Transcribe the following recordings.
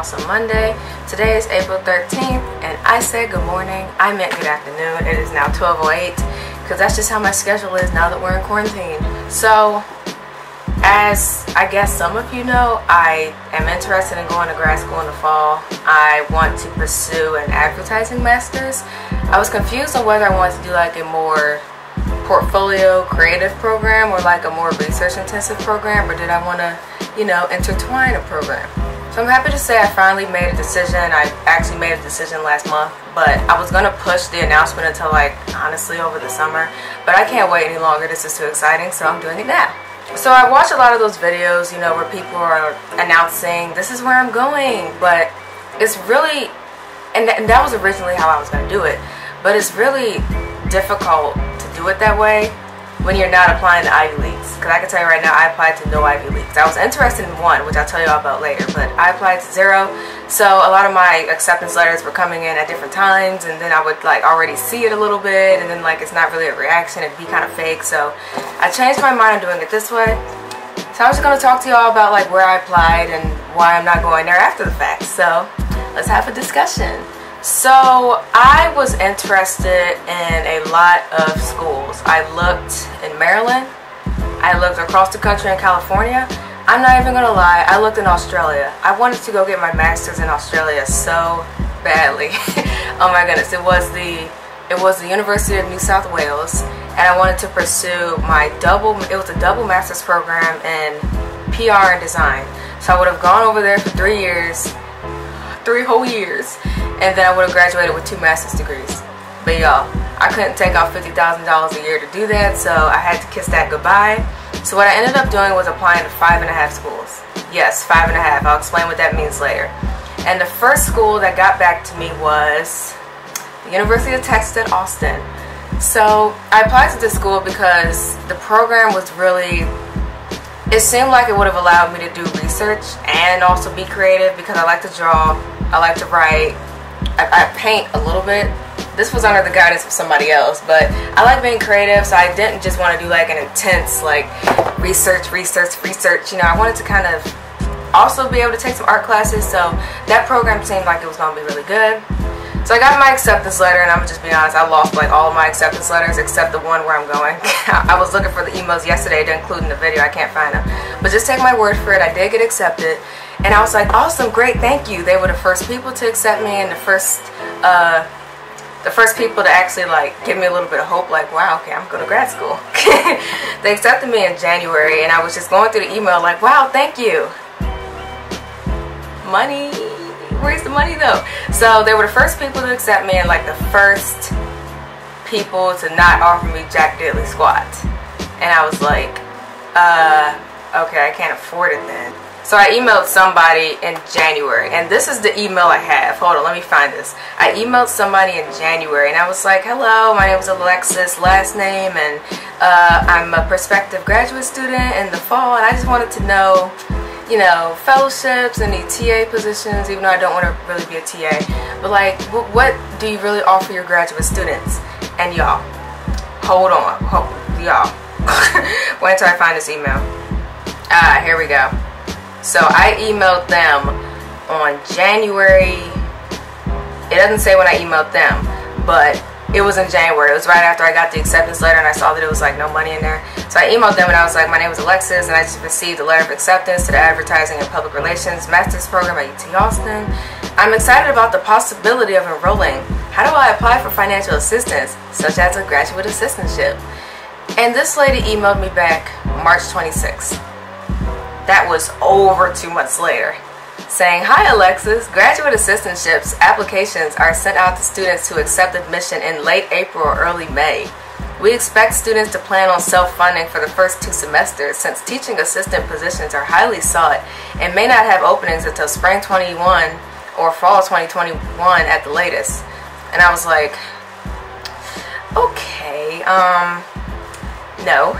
house on Monday. Today is April 13th, and I said good morning. I meant good afternoon. It is now 12:08, because that's just how my schedule is now that we're in quarantine. So, as I guess some of you know, I am interested in going to grad school in the fall. I want to pursue an advertising master's. I was confused on whether I wanted to do like a more portfolio creative program or like a more research intensive program, or did I want to, you know, intertwine a program. So I'm happy to say I finally made a decision. I actually made a decision last month, but I was going to push the announcement until like honestly over the summer, but I can't wait any longer. This is too exciting, so I'm doing it now. So I watch a lot of those videos, you know, where people are announcing this is where I'm going, but it's really, and that was originally how I was going to do it, but it's really difficult to do it that way when you're not applying to Ivy Leagues. Because I can tell you right now, I applied to no Ivy Leagues. I was interested in one, which I'll tell you all about later, but I applied to 0. So a lot of my acceptance letters were coming in at different times, and then I would like already see it a little bit, and then like it's not really a reaction, it'd be kind of fake. So I changed my mind on doing it this way. So I'm just going to talk to y'all about like where I applied and why I'm not going there after the fact. So let's have a discussion. So I was interested in a lot of schools. I looked in Maryland. I looked across the country in California. I'm not even gonna lie, I looked in Australia. I wanted to go get my master's in Australia so badly. Oh my goodness, it was the University of New South Wales, and I wanted to pursue my it was a double master's program in PR and design. So I would have gone over there for 3 years, 3 whole years, and then I would have graduated with 2 master's degrees. But y'all, I couldn't take off $50,000 a year to do that, so I had to kiss that goodbye. So what I ended up doing was applying to 5.5 schools. Yes, 5.5. I'll explain what that means later. And the first school that got back to me was the University of Texas at Austin. So I applied to this school because the program was really, it seemed like it would have allowed me to do research and also be creative, because I like to draw, I like to write, I paint a little bit. This was under the guidance of somebody else, but I like being creative, so I didn't just want to do like an intense like research. You know, I wanted to kind of also be able to take some art classes, so that program seemed like it was going to be really good. So I got my acceptance letter, and I'm just being honest, I lost like all of my acceptance letters except the one where I'm going. I was looking for the emails yesterday to include in the video. I can't find them, but just take my word for it, I did get accepted. And I was like, awesome, great, thank you. They were the first people to accept me, and the first people to actually like give me a little bit of hope, like, wow, okay, I'm going to grad school. They accepted me in January, and I was just going through the email like, wow, thank you. Money, where's the money though? So they were the first people to accept me, and like the first people to not offer me Jack Diddley squat. And I was like, okay, I can't afford it then. So I emailed somebody in January, and this is the email I have. Hold on, let me find this. I emailed somebody in January, and I was like, hello, my name is Alexis, last name, and I'm a prospective graduate student in the fall, and I just wanted to know, you know, fellowships, any TA positions, even though I don't want to really be a TA, but like, what do you really offer your graduate students? And y'all, hold on, y'all, wait until I find this email. Here we go. So I emailed them on January, it doesn't say when I emailed them, but it was in January. It was right after I got the acceptance letter, and I saw that it was like no money in there. So I emailed them, and I was like, my name is Alexis, and I just received a letter of acceptance to the Advertising and Public Relations Master's Program at UT Austin. I'm excited about the possibility of enrolling. How do I apply for financial assistance, such as a graduate assistantship? And this lady emailed me back March 26th. That was over 2 months later, saying, hi Alexis, graduate assistantships applications are sent out to students who accept admission in late April or early May. We expect students to plan on self-funding for the first 2 semesters, since teaching assistant positions are highly sought and may not have openings until spring 21 or fall 2021 at the latest. And I was like, okay, no.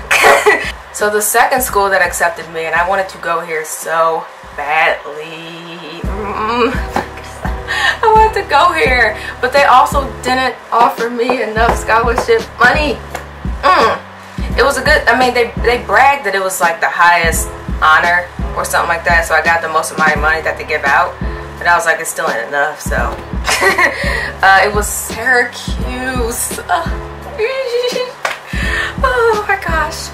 So the second school that accepted me, and I wanted to go here so badly. I wanted to go here, but they also didn't offer me enough scholarship money. It was a good, I mean, they bragged that it was like the highest honor or something like that, so I got the most amount of money that they give out. But I was like, it's still ain't enough, so. It was Syracuse. Oh my gosh.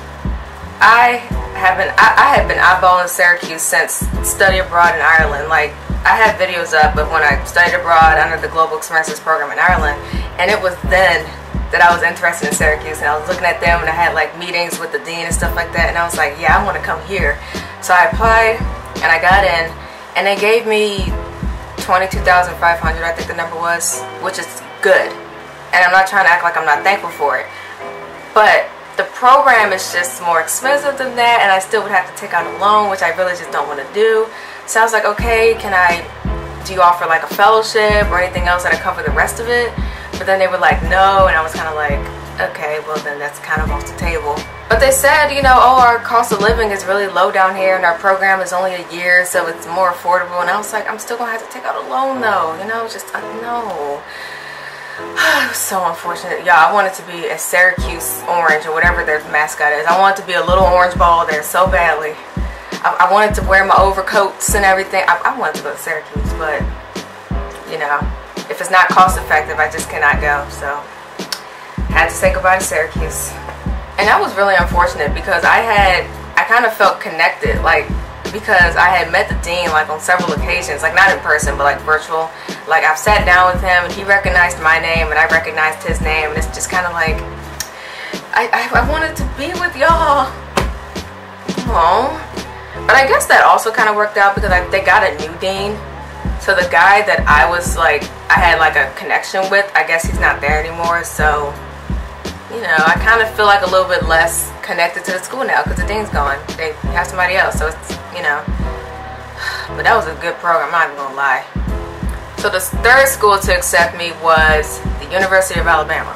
I have been eyeballing Syracuse since study abroad in Ireland. Like, I had videos up of when I studied abroad under the Global Experiences program in Ireland, and it was then that I was interested in Syracuse, and I was looking at them, and I had like meetings with the dean and stuff like that, and I was like, yeah, I want to come here. So I applied, and I got in, and they gave me $22,500, I think the number was, which is good. And I'm not trying to act like I'm not thankful for it, but the program is just more expensive than that, and I still would have to take out a loan, which I really just don't want to do. So I was like, okay, do you offer like a fellowship or anything else that'll cover the rest of it? But then they were like, no, and I was kind of like, okay, well then that's kind of off the table. But they said, you know, oh, our cost of living is really low down here, and our program is only a year, so it's more affordable. And I was like, I'm still gonna have to take out a loan though, you know, just, no. It was so unfortunate. Yeah, I wanted to be a Syracuse orange or whatever their mascot is. I wanted to be a little orange ball there so badly. I wanted to wear my overcoats and everything. I wanted to go to Syracuse, but, you know, if it's not cost effective, I just cannot go. So, had to say goodbye to Syracuse. And that was really unfortunate because I kind of felt connected, like, because I had met the dean like on several occasions, like not in person, but like virtual. Like, I've sat down with him and he recognized my name and I recognized his name, and it's just kind of like, I wanted to be with y'all. Oh. But I guess that also kind of worked out because they got a new dean. So the guy that I was like, I had like a connection with, I guess he's not there anymore. So, you know, I kind of feel like a little bit less connected to the school now because the dean's gone. They have somebody else, so it's, you know. But that was a good program, I'm not even gonna lie. So the third school to accept me was the University of Alabama.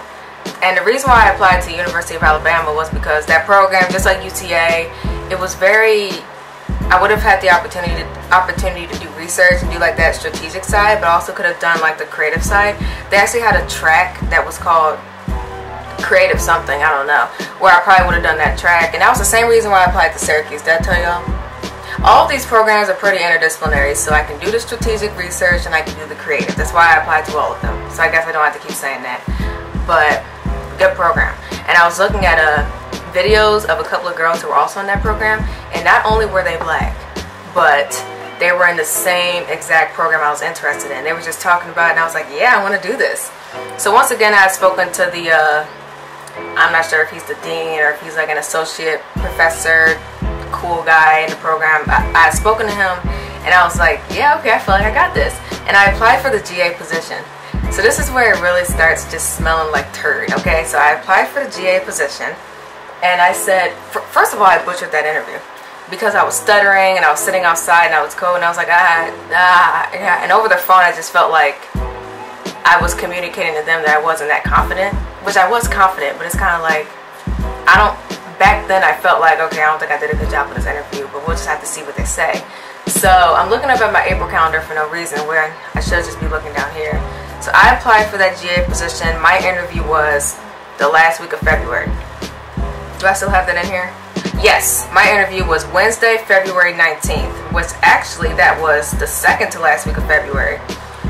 And the reason why I applied to the University of Alabama was because that program, just like UTA, it was very, I would have had the opportunity to do research and do like that strategic side, but also could have done like the creative side. They actually had a track that was called creative something, I don't know, where I probably would have done that track. And that was the same reason why I applied to Syracuse. Did I tell y'all? All of these programs are pretty interdisciplinary, so I can do the strategic research and I can do the creative. That's why I applied to all of them. So I guess I don't have to keep saying that. But good program. And I was looking at videos of a couple of girls who were also in that program, and not only were they black, but they were in the same exact program I was interested in. They were just talking about it, and I was like, yeah, I want to do this. So once again, I had spoken to the I'm not sure if he's the dean or if he's like an associate professor, cool guy in the program. I had spoken to him, and I was like, yeah, okay, I feel like I got this. And I applied for the GA position. So this is where it really starts just smelling like turd, okay? So I applied for the GA position, and I said, first of all, I butchered that interview because I was stuttering and I was sitting outside and I was cold, and I was like, yeah. And over the phone, I just felt like I was communicating to them that I wasn't that confident, which I was confident, but it's kind of like, back then I felt like, okay, I don't think I did a good job with this interview, but we'll just have to see what they say. So I'm looking up at my April calendar for no reason, where I should just be looking down here. So I applied for that GA position. My interview was the last week of February. Do I still have that in here? Yes, my interview was Wednesday, February 19th, which actually that was the second to last week of February.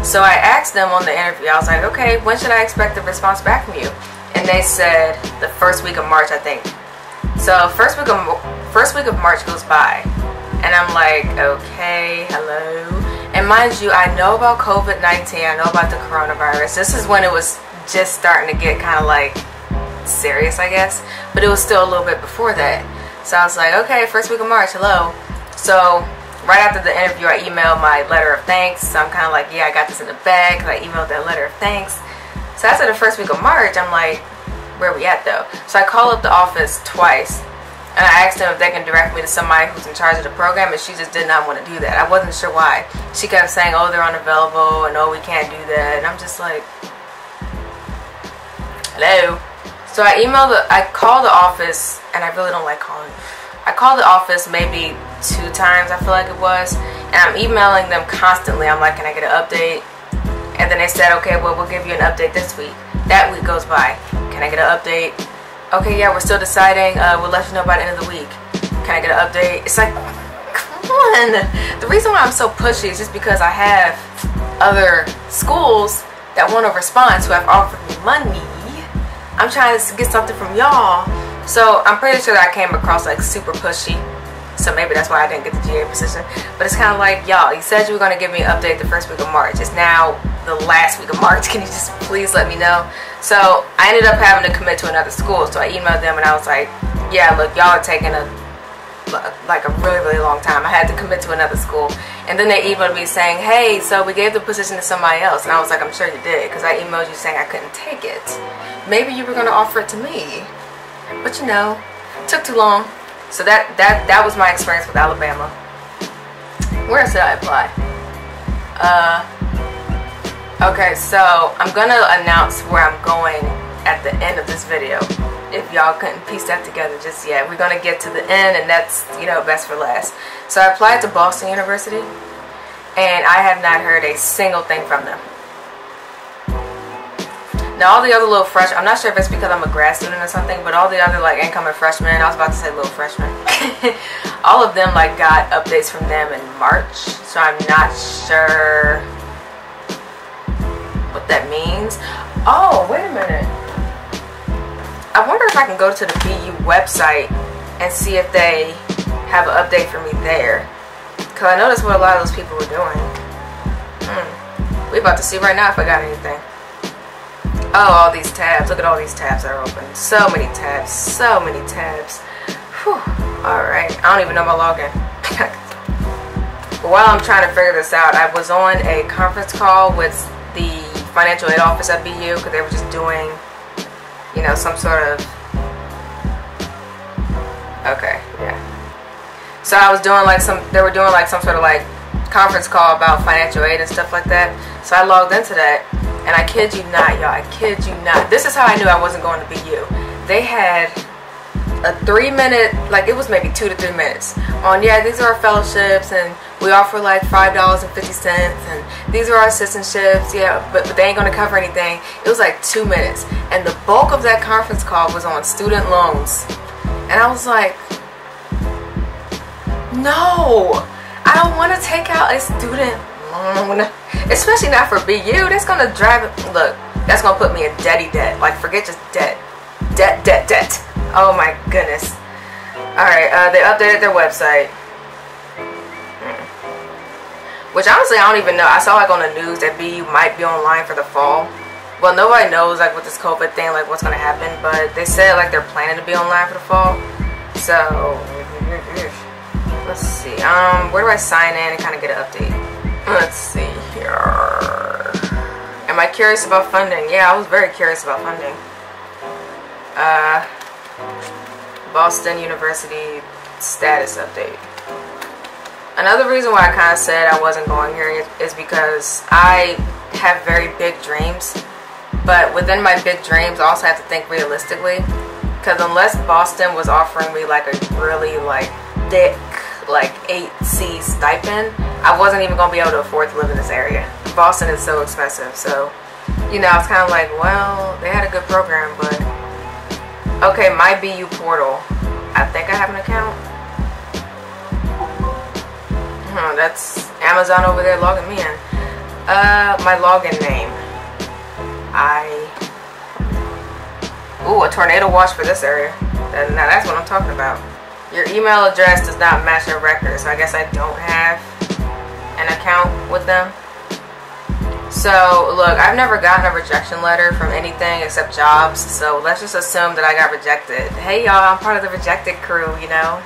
So I asked them on the interview, I was like, okay, when should I expect a response back from you? And they said the first week of March, I think. So first week of March goes by, and I'm like, okay, hello. And mind you, I know about COVID-19, I know about the coronavirus. This is when it was just starting to get kind of like serious, I guess, but it was still a little bit before that. So I was like, okay, first week of March, hello. So right after the interview, I emailed my letter of thanks. So I'm kind of like, yeah, I got this in the bag, because I emailed that letter of thanks. So after the first week of March, I'm like, where are we at though? So I called up the office twice, and I asked them if they can direct me to somebody who's in charge of the program, and she just did not want to do that. I wasn't sure why. She kept saying, oh, they're unavailable, and oh, we can't do that. And I'm just like, hello? So I called the office, and I really don't like calling. I called the office maybe 2 times, I feel like it was, and I'm emailing them constantly. I'm like, can I get an update? And then they said, okay, well, we'll give you an update this week. That week goes by. Can I get an update? Okay, yeah, we're still deciding. We'll let you know by the end of the week. Can I get an update? It's like, come on. The reason why I'm so pushy is just because I have other schools that want to respond, who have offered me money. I'm trying to get something from y'all. So I'm pretty sure that I came across like super pushy. So maybe that's why I didn't get the GA position. But it's kind of like, y'all, you said you were going to give me an update the first week of March. It's now the last week of March. Can you just please let me know? So I ended up having to commit to another school. So I emailed them and I was like, yeah, look, y'all are taking a really long time. I had to commit to another school. And then they emailed me saying, hey, so we gave the position to somebody else. And I was like, I'm sure you did, because I emailed you saying I couldn't take it. Maybe you were going to offer it to me. But you know, it took too long. So that was my experience with Alabama. Where else did I apply? Okay, so I'm going to announce where I'm going at the end of this video. If y'all couldn't piece that together just yet. We're going to get to the end, and that's, you know, best for last. So I applied to Boston University, and I have not heard a single thing from them. Now all the other little fresh, I'm not sure if it's because I'm a grad student or something, but all the other like incoming freshmen, I was about to say little freshmen, all of them like got updates from them in March, so I'm not sure what that means. Oh, wait a minute. I wonder if I can go to the BU website and see if they have an update for me there. Because I know that's what a lot of those people were doing. We're about to see right now if I got anything. Oh, all these tabs. Look at all these tabs that are open. So many tabs. So many tabs. Whew. Alright. I don't even know my login. But while I'm trying to figure this out, I was on a conference call with the financial aid office at BU because they were just doing, you know, some sort of... Okay, yeah. So I was doing like they were doing like some sort of like conference call about financial aid and stuff like that. So I logged into that. And I kid you not, y'all, I kid you not. This is how I knew I wasn't going to BU. They had a 3-minute, like it was maybe 2 to 3 minutes, on, yeah, these are our fellowships, and we offer like $5.50, and these are our assistantships, yeah, but they ain't going to cover anything. It was like 2 minutes. And the bulk of that conference call was on student loans. And I was like, no, I don't want to take out a student loan. Especially not for BU. That's gonna drive it. Look, that's gonna put me in debt. Like, forget just debt. Debt. Oh my goodness. Alright, they updated their website. Which honestly, I don't even know. I saw like on the news that BU might be online for the fall. Well, nobody knows like with this COVID thing, like what's gonna happen. But they said like they're planning to be online for the fall. So, let's see. Where do I sign in and kind of get an update? Let's see here. Am I curious about funding? Yeah, I was very curious about funding. Boston University status update. Another reason why I kind of said I wasn't going here is because I have very big dreams. But within my big dreams, I also have to think realistically. Because unless Boston was offering me like a really like thick like 8C stipend, I wasn't even gonna be able to afford to live in this area. Boston is so expensive, so you know, I was kind of like, well, they had a good program, but okay, my BU portal. I think I have an account. That's Amazon over there logging me in. My login name. Ooh, a tornado watch for this area. Now that's what I'm talking about. Your email address does not match your record, so I guess I don't have an account with them. So, look, I've never gotten a rejection letter from anything except jobs, so let's just assume that I got rejected. Hey, y'all, I'm part of the rejected crew, you know?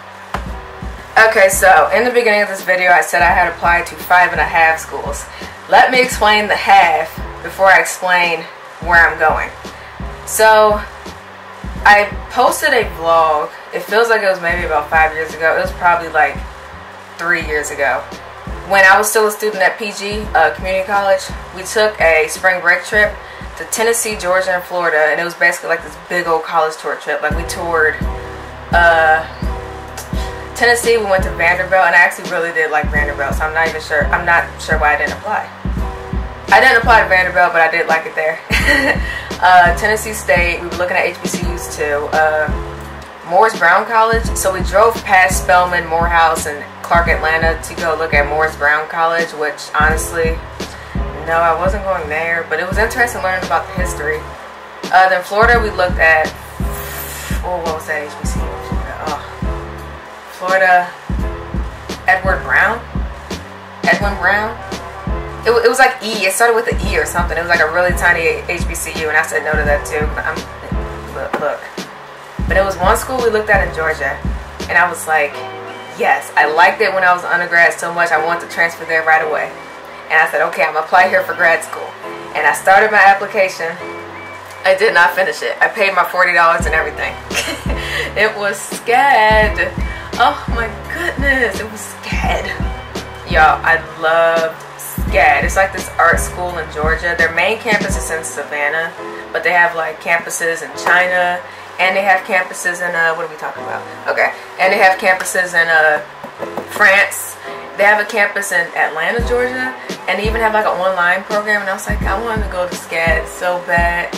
Okay, so, in the beginning of this video, I said I had applied to 5.5 schools. Let me explain the half before I explain where I'm going. So, I posted a vlog. It feels like it was maybe about 5 years ago. It was probably like 3 years ago. When I was still a student at PG, community college, we took a spring break trip to Tennessee, Georgia, and Florida, and it was basically like this big old college tour trip. Like, we toured Tennessee, we went to Vanderbilt, and I actually really did like Vanderbilt, so I'm not sure why I didn't apply. I didn't apply to Vanderbilt, but I did like it there. Tennessee State, we were looking at HBCUs too. Morris Brown College, so we drove past Spelman, Morehouse, and Clark Atlanta to go look at Morris Brown College, which honestly, no, I wasn't going there, but it was interesting learning about the history. Then Florida, we looked at, oh, what was that HBCU? Oh, Florida, Edwin Brown. It was like E. It started with an E or something. It was like a really tiny HBCU, and I said no to that too. Look. But it was one school we looked at in Georgia, and I was like, yes, I liked it when I was an undergrad so much I wanted to transfer there right away. And I said, okay, I'm gonna apply here for grad school. And I started my application. I did not finish it. I paid my $40 and everything. It was SCAD. Oh my goodness, it was SCAD. Y'all, I love SCAD. It's like this art school in Georgia. Their main campus is in Savannah, but they have like campuses in China, and they have campuses in what are we talking about? Okay, and they have campuses in France. They have a campus in Atlanta, Georgia, and they even have like an online program. And I was like, I wanted to go to SCAD so bad.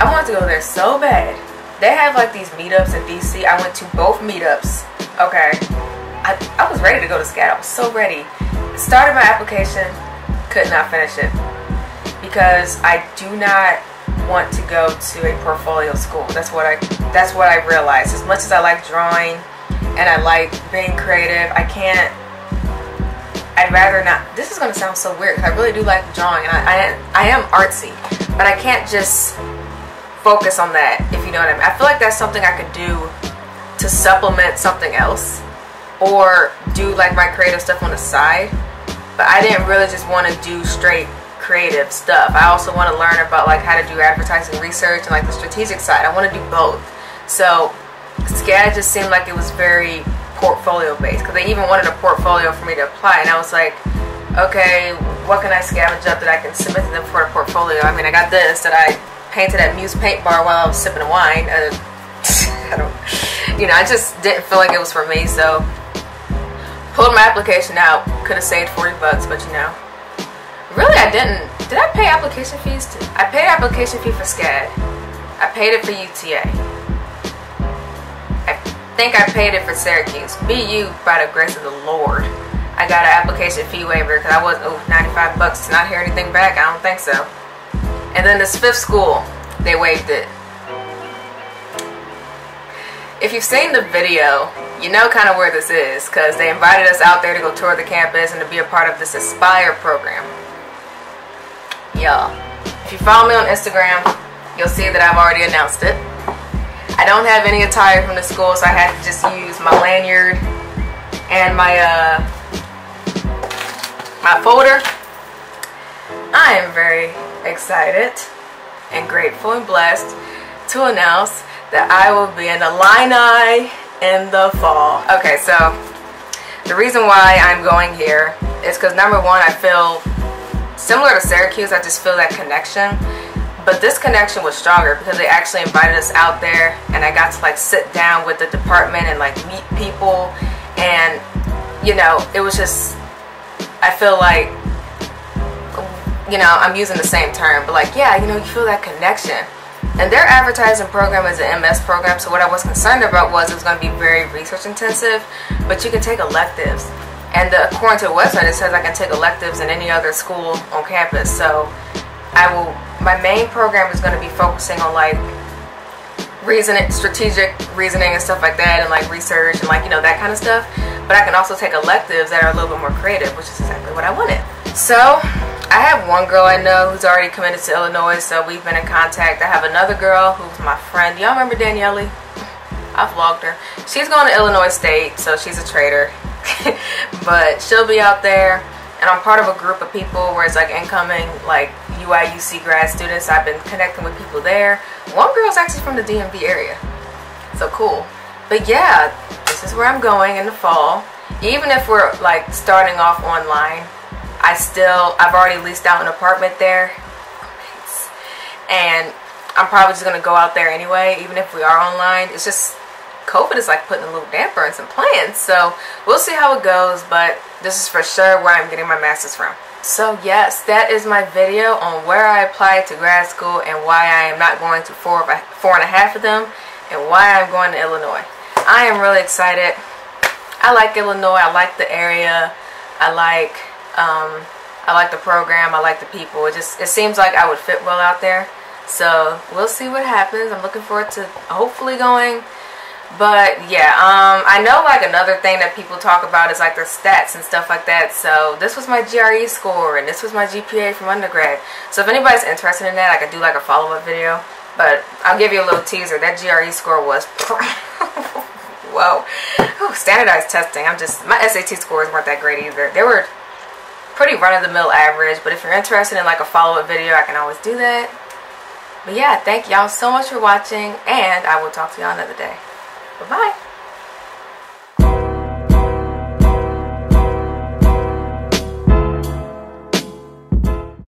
I wanted to go there so bad. They have like these meetups in DC. I went to both meetups. Okay, I was ready to go to SCAD. I was so ready. Started my application, could not finish it because I do not want to go to a portfolio school. That's what I realized. As much as I like drawing and I like being creative, I'd rather not. This is gonna sound so weird because I really do like drawing, and I am artsy, but I can't just focus on that, if you know what I mean. I feel like that's something I could do to supplement something else, or do like my creative stuff on the side. But I didn't really just want to do straight creative stuff. I also want to learn about like how to do advertising research and like the strategic side. I want to do both. So SCAD just seemed like it was very portfolio based, because they even wanted a portfolio for me to apply, and I was like, okay, what can I scavenge up that I can submit to them for a portfolio? I mean, I got this that I painted at Muse Paint Bar while I was sipping a wine. I just didn't feel like it was for me, so pulled my application out. Could have saved $40, but really I didn't. Did I pay application fees too? I paid application fee for SCAD. I paid it for UTA. I think I paid it for Syracuse. BU, by the grace of the Lord, I got an application fee waiver because I wasn't, $95 to not hear anything back. I don't think so. And then this fifth school, they waived it. If you've seen the video, you know kind of where this is, because they invited us out there to go tour the campus and to be a part of this Aspire program. Y'all, if you follow me on Instagram, you'll see that I've already announced it. I don't have any attire from the school, so I had to just use my lanyard and my my folder. I am very excited and grateful and blessed to announce that I will be in Illini in the fall. Okay, so the reason why I'm going here is because number one, I feel similar to Syracuse. I just feel that connection, but this connection was stronger because they actually invited us out there, and I got to like sit down with the department and like meet people, and it was just, I feel like, I'm using the same term, but like, yeah, you feel that connection. And their advertising program is an MS program, so what I was concerned about was it was going to be very research intensive, but you can take electives. And according to the website, it says I can take electives in any other school on campus. So my main program is going to be focusing on like strategic reasoning and stuff like that, and like research and like, that kind of stuff. But I can also take electives that are a little bit more creative, which is exactly what I wanted. So I have one girl I know who's already committed to Illinois, so we've been in contact. I have another girl who's my friend. Y'all remember Danielle? I vlogged her. She's going to Illinois State, so she's a traitor. But she'll be out there, and I'm part of a group of people where it's like incoming like UIUC grad students. I've been connecting with people there. One girl's actually from the DMV area, so cool. But yeah, this is where I'm going in the fall. Even if we're like starting off online, I've already leased out an apartment there, and I'm probably just gonna go out there anyway, even if we are online. It's just COVID is like putting a little damper on some plans, so we'll see how it goes. But this is for sure where I'm getting my master's from. So yes, that is my video on where I applied to grad school and why I am not going to four and a half of them, and why I'm going to Illinois. I am really excited. I like Illinois. I like the area. I I like the program. I like the people. It seems like I would fit well out there. So we'll see what happens. I'm looking forward to hopefully going. But yeah, I know like another thing that people talk about is like the stats and stuff like that. So this was my GRE score and this was my GPA from undergrad. So if anybody's interested in that, I could do like a follow-up video. But I'll give you a little teaser. That GRE score was whoa. Ooh, standardized testing. My SAT scores weren't that great either. They were pretty run-of-the-mill average. But if you're interested in like a follow-up video, I can always do that. But yeah, thank y'all so much for watching, and I will talk to y'all another day. Bye-bye.